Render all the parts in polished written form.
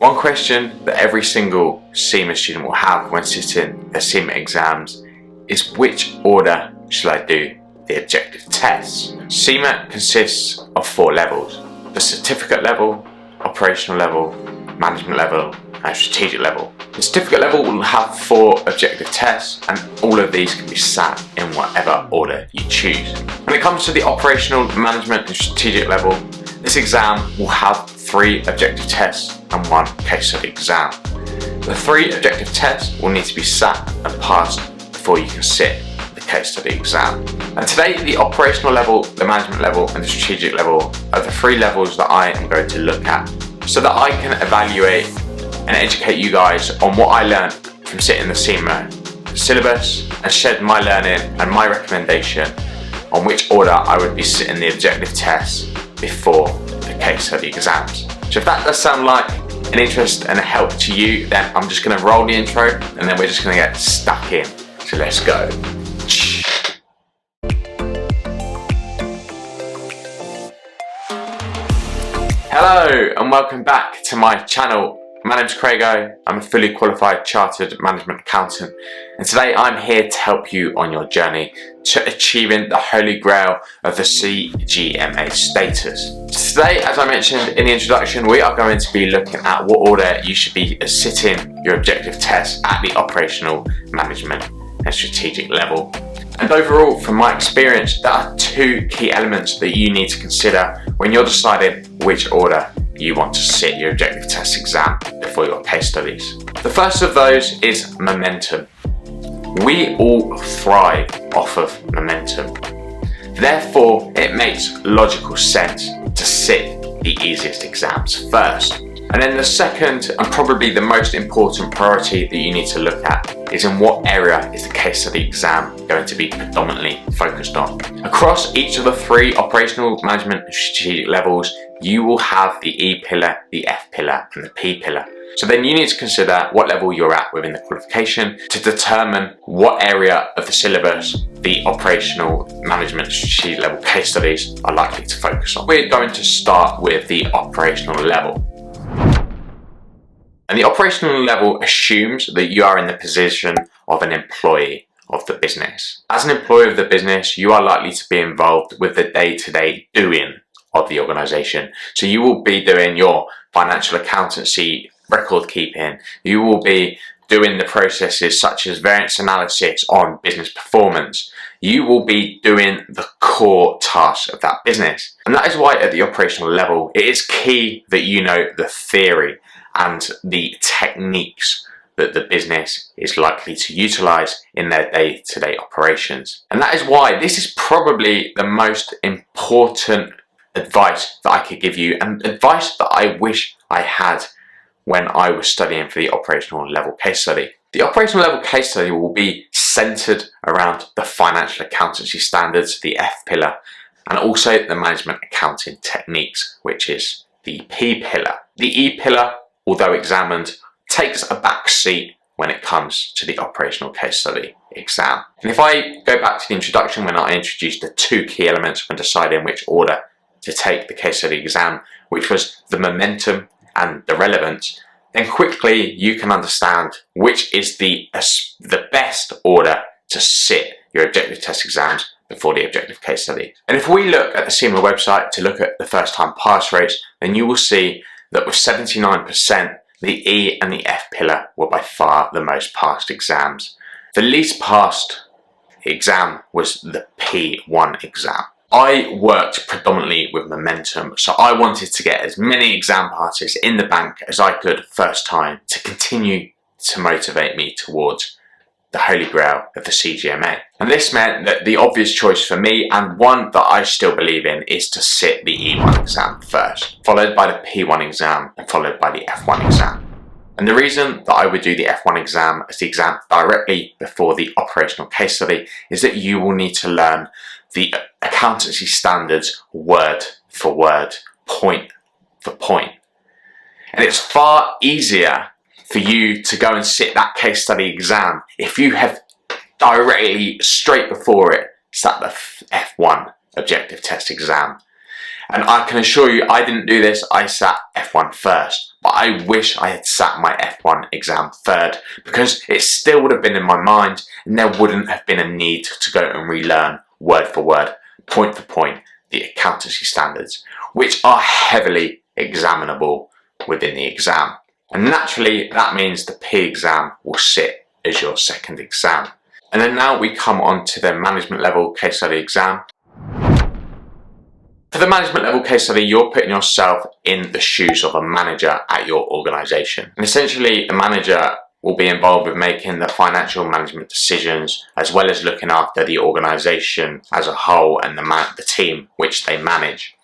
One question that every single CIMA student will have when sitting their CIMA exams is, which order should I do the objective tests? CIMA consists of 4 levels: the certificate level, operational level, management level and strategic level. The certificate level will have 4 objective tests, and all of these can be sat in whatever order you choose. When it comes to the operational, management and strategic level, this exam will have 3 objective tests and 1 case study exam. The 3 objective tests will need to be sat and passed before you can sit the case study exam. And today, the operational level, the management level and the strategic level are the 3 levels that I am going to look at, so that I can evaluate and educate you guys on what I learned from sitting the CIMA syllabus, and shed my learning and my recommendation on which order I would be sitting the objective tests before the case study exams. So if that does sound like an interest and a help to you, then I'm just going to roll the intro and then we're just going to get stuck in. So let's go. Hello and welcome back to my channel. My name's CRAIGO, I'm a fully qualified chartered management accountant, and today I'm here to help you on your journey to achieving the holy grail of the CGMA status. Today, as I mentioned in the introduction, we are going to be looking at what order you should be sitting your objective tests at the operational, management and strategic level. And overall, from my experience, there are 2 key elements that you need to consider when you're deciding which order you want to sit your objective test exam before your case studies. The first of those is momentum. We all thrive off of momentum. Therefore, it makes logical sense to sit the easiest exams first. And then the second, and probably the most important priority that you need to look at, is in what area is the case study exam going to be predominantly focused on. Across each of the 3 operational, management and strategic levels, you will have the E pillar, the F pillar and the P pillar. So then you need to consider what level you're at within the qualification to determine what area of the syllabus the operational, management and strategic level case studies are likely to focus on. We're going to start with the operational level. And the operational level assumes that you are in the position of an employee of the business. As an employee of the business, you are likely to be involved with the day-to-day doing of the organisation. So you will be doing your financial accountancy, record keeping, you will be doing the processes such as variance analysis on business performance. You will be doing the core tasks of that business. And that is why at the operational level, it is key that you know the theory and the techniques that the business is likely to utilise in their day-to-day operations. And that is why this is probably the most important advice that I could give you, and advice that I wish I had when I was studying for the operational level case study. The operational level case study will be centred around the financial accountancy standards, the F pillar, and also the management accounting techniques, which is the P pillar. The E pillar, although examined, takes a back seat when it comes to the operational case study exam. And if I go back to the introduction when I introduced the 2 key elements when deciding which order to take the case study exam, which was the momentum and the relevance, then quickly you can understand which is the best order to sit your objective test exams before the objective case study. And if we look at the CIMA website to look at the first time pass rates, then you will see that with 79%, the E and the F pillar were by far the most passed exams. The least passed exam was the P1 exam. I worked predominantly with momentum, so I wanted to get as many exam passes in the bank as I could first time to continue to motivate me towards the holy grail of the CGMA. And this meant that the obvious choice for me, and one that I still believe in, is to sit the E1 exam first, followed by the P1 exam and followed by the F1 exam. And the reason that I would do the F1 exam as the exam directly before the operational case study is that you will need to learn the accountancy standards word for word, point for point. And it's far easier for you to go and sit that case study exam if you have directly straight before it sat the F1 objective test exam. And I can assure you I didn't do this, I sat F1 first. but I wish I had sat my F1 exam third, because it still would have been in my mind and there wouldn't have been a need to go and relearn word for word, point for point, the accountancy standards, which are heavily examinable within the exam. And naturally, that means the P exam will sit as your second exam. And then now we come on to the management level case study exam. For the management level case study, you're putting yourself in the shoes of a manager at your organisation. And essentially, the manager will be involved with making the financial management decisions, as well as looking after the organisation as a whole and the team which they manage.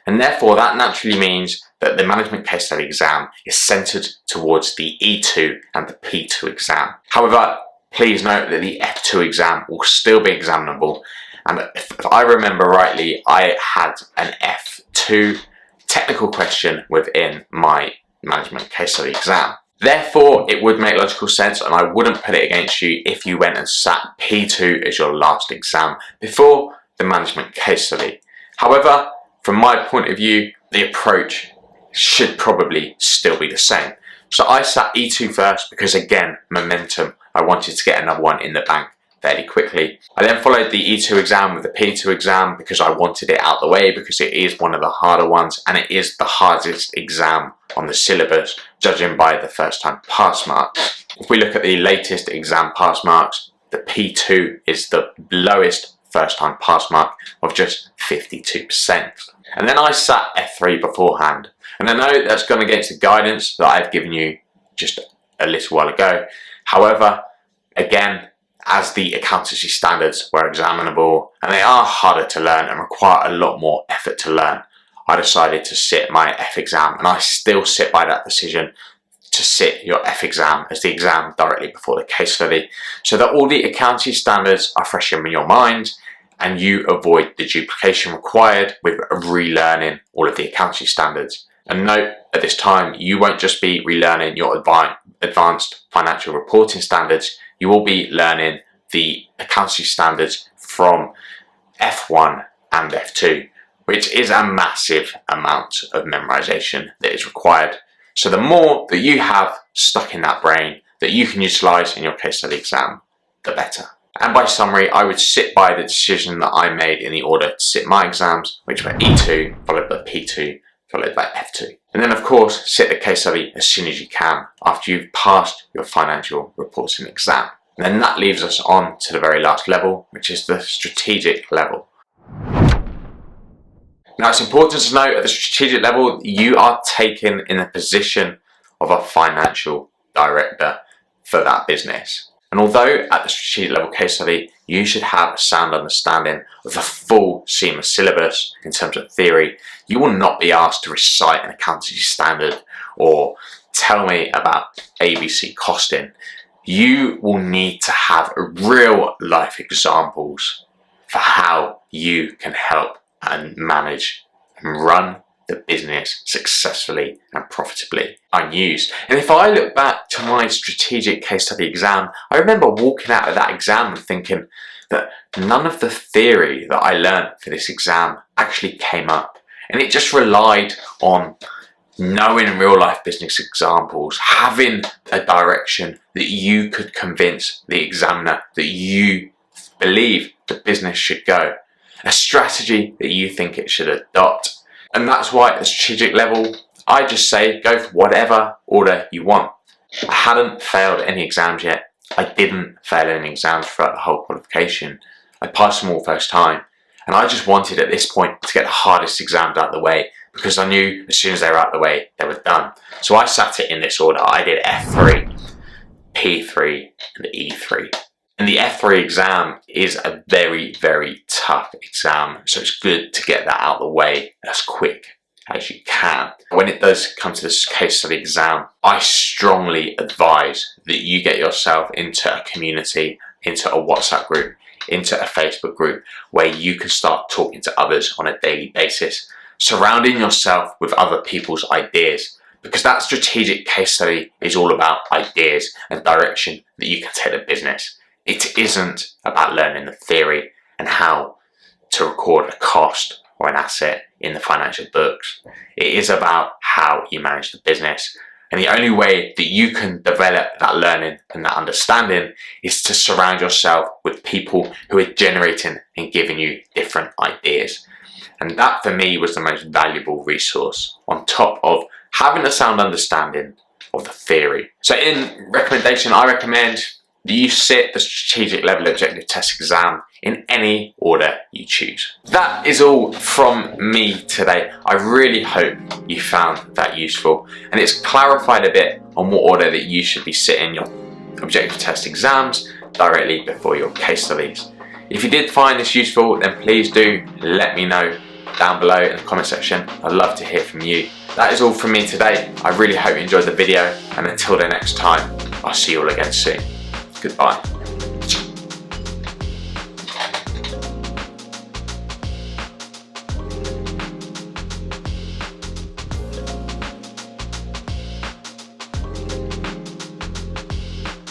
And therefore, that naturally means that the management case study exam is centred towards the E2 and the P2 exam. However, please note that the F2 exam will still be examinable. And if I remember rightly, I had an F2 technical question within my management case study exam. Therefore, it would make logical sense, and I wouldn't put it against you if you went and sat P2 as your last exam before the management case study. However, from my point of view, the approach should probably still be the same. So I sat E2 first because, again, momentum. I wanted to get another one in the bank fairly quickly. I then followed the E2 exam with the P2 exam because I wanted it out the way, because it is one of the harder ones and it is the hardest exam on the syllabus, judging by the first time pass marks. If we look at the latest exam pass marks, the P2 is the lowest first time pass mark of just 52%. And then I sat F3 beforehand. And I know that's gone against the guidance that I've given you just a little while ago. However, again, as the accountancy standards were examinable and they are harder to learn and require a lot more effort to learn, I decided to sit my F exam, and I still sit by that decision to sit your F exam as the exam directly before the case study, so that all the accountancy standards are fresh in your mind and you avoid the duplication required with relearning all of the accountancy standards. And note, at this time, you won't just be relearning your advanced financial reporting standards, you will be learning the accountancy standards from F1 and F2, which is a massive amount of memorization that is required. So the more that you have stuck in that brain that you can utilize in your case study exam, the better. And by summary, I would sit by the decision that I made in the order to sit my exams, which were E2, followed by P2, followed by F2. And then of course, sit the case study as soon as you can after you've passed your financial reporting exam. And then that leaves us on to the very last level, which is the strategic level. Now, it's important to note at the strategic level, you are taken in the position of a financial director for that business. And although at the strategic level case study, you should have a sound understanding of the full CIMA syllabus in terms of theory, you will not be asked to recite an accountancy standard or tell me about ABC costing. You will need to have real life examples for how you can help and manage and run the business successfully and profitably unused. And if I look back to my strategic case study exam, I remember walking out of that exam and thinking that none of the theory that I learned for this exam actually came up. And it just relied on knowing real life business examples, having a direction that you could convince the examiner that you believe the business should go, a strategy that you think it should adopt. And that's why at the strategic level, I just say go for whatever order you want. I hadn't failed any exams yet. I didn't fail any exams throughout the whole qualification. I passed them all first time. And I just wanted at this point to get the hardest exams out of the way, because I knew as soon as they were out of the way, they were done. So I sat it in this order. I did F3, P3, and E3. And the F3 exam is a very, very tough exam. So it's good to get that out of the way as quick as you can. When it does come to this case study exam, I strongly advise that you get yourself into a community, into a WhatsApp group, into a Facebook group where you can start talking to others on a daily basis, surrounding yourself with other people's ideas, because that strategic case study is all about ideas and direction that you can take the business. It isn't about learning the theory and how to record a cost or an asset in the financial books. It is about how you manage the business, And the only way that you can develop that learning and that understanding is to surround yourself with people who are generating and giving you different ideas. And that for me was the most valuable resource, on top of having a sound understanding of the theory. So in recommendation, I recommend that you sit the strategic level objective test exam in any order you choose. That is all from me today. I really hope you found that useful, and it's clarified a bit on what order that you should be sitting your objective test exams directly before your case studies. If you did find this useful, then please do let me know down below in the comment section. I'd love to hear from you. That is all from me today. I really hope you enjoyed the video, and until the next time, I'll see you all again soon. Goodbye.